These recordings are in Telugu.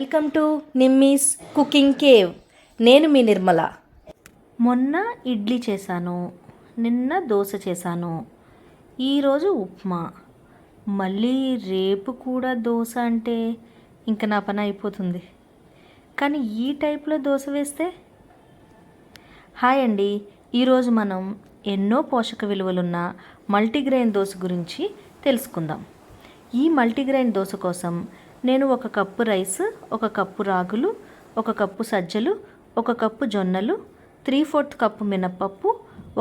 Welcome to Nimmi's cooking cave. నేను మీ నిర్మల. మొన్న ఇడ్లీ చేశాను, నిన్న దోశ చేశాను, ఈరోజు ఉప్మా. మళ్ళీ రేపు కూడా దోశ అంటే ఇంక నా పని అయిపోతుంది. కానీ ఈ టైప్లో దోశ వేస్తే. హాయ్ అండి, ఈరోజు మనం ఎన్నో పోషక విలువలున్న మల్టీగ్రెయిన్ దోశ గురించి తెలుసుకుందాం. ఈ మల్టీగ్రెయిన్ దోశ కోసం నేను 1 కప్పు రైస్, 1 కప్పు రాగులు, 1 కప్పు సజ్జలు, 1 కప్పు జొన్నలు, 3/4 కప్పు మినప్పప్పు,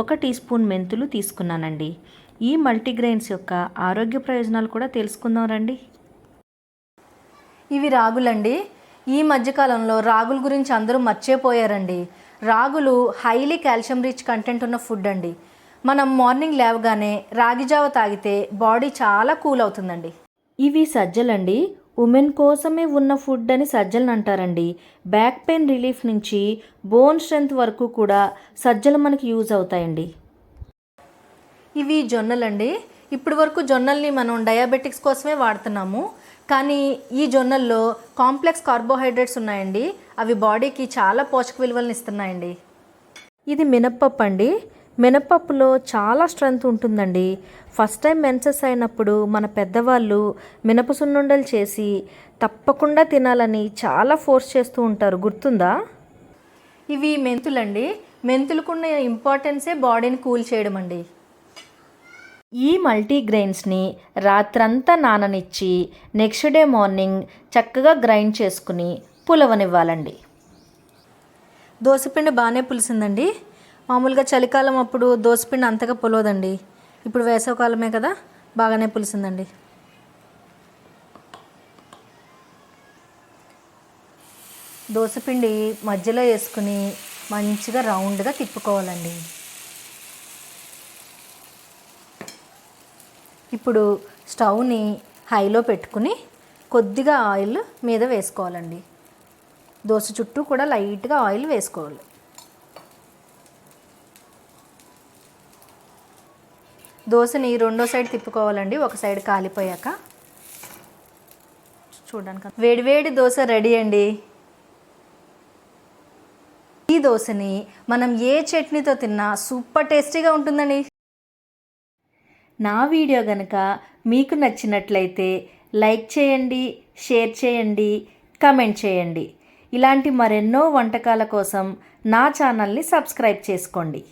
1 టీ స్పూన్ మెంతులు తీసుకున్నానండి. ఈ మల్టీగ్రెయిన్స్ యొక్క ఆరోగ్య ప్రయోజనాలు కూడా తెలుసుకుందాం రండి. ఇవి రాగులండి. ఈ మధ్యకాలంలో రాగుల గురించి అందరూ మర్చిపోయారండి. రాగులు హైలీ కాల్షియం రిచ్ కంటెంట్ ఉన్న ఫుడ్ అండి. మనం మార్నింగ్ లేవగానే రాగి జావ తాగితే బాడీ చాలా కూల్ అవుతుందండి. ఇవి సజ్జలండి. ఉమెన్ కోసమే ఉన్న ఫుడ్ అని సజ్జలను అంటారండి. బ్యాక్ పెయిన్ రిలీఫ్ నుంచి బోన్ స్ట్రెంగ్త్ వరకు కూడా సజ్జలు మనకి యూజ్ అవుతాయండి. ఇవి జొన్నలండి. ఇప్పటి వరకు జొన్నల్ని మనం డయాబెటిక్స్ కోసమే వాడుతున్నాము. కానీ ఈ జొన్నల్లో కాంప్లెక్స్ కార్బోహైడ్రేట్స్ ఉన్నాయండి. అవి బాడీకి చాలా పోషక విలువలను ఇస్తున్నాయండి. ఇది మినప్పప్పు అండి. మినప్పప్పులో చాలా స్ట్రెంగ్త్ ఉంటుందండి. ఫస్ట్ టైం మెన్సెస్ అయినప్పుడు మన పెద్దవాళ్ళు మినప సున్నుండలు చేసి తప్పకుండా తినాలని చాలా ఫోర్స్ చేస్తూ ఉంటారు, గుర్తుందా? ఇవి మెంతులండి. మెంతులకున్న ఇంపార్టెన్సే బాడీని కూల్ చేయడం అండి. ఈ మల్టీగ్రెయిన్స్ని రాత్రంతా నాననిచ్చి నెక్స్ట్ డే మార్నింగ్ చక్కగా గ్రైండ్ చేసుకుని పులవనివ్వాలండి. దోసపిండి బాగానే పులిసిందండి. మామూలుగా చలికాలం అప్పుడు దోసపిండి అంతగా పులవదండి. ఇప్పుడు వేసవికాలమే కదా, బాగానే పులిసిందండి. దోసపిండి మధ్యలో వేసుకుని మంచిగా రౌండ్గా తిప్పుకోవాలండి. ఇప్పుడు స్టవ్ని హైలో పెట్టుకుని కొద్దిగా ఆయిల్ మీద వేసుకోవాలండి. దోశ చుట్టూ కూడా లైట్గా ఆయిల్ వేసుకోవాలి. దోశని రెండో సైడ్ తిప్పుకోవాలండి. ఒక సైడ్ కాలిపోయాక. చూడడానికి వేడివేడి దోశ రెడీ అండి. ఈ దోశని మనం ఏ చట్నీతో తిన్నా సూపర్ టేస్టీగా ఉంటుందండి. నా వీడియో కనుక మీకు నచ్చినట్లయితే లైక్ చేయండి, షేర్ చేయండి, కమెంట్ చేయండి. ఇలాంటి మరెన్నో వంటకాల కోసం నా ఛానల్ని సబ్స్క్రైబ్ చేసుకోండి.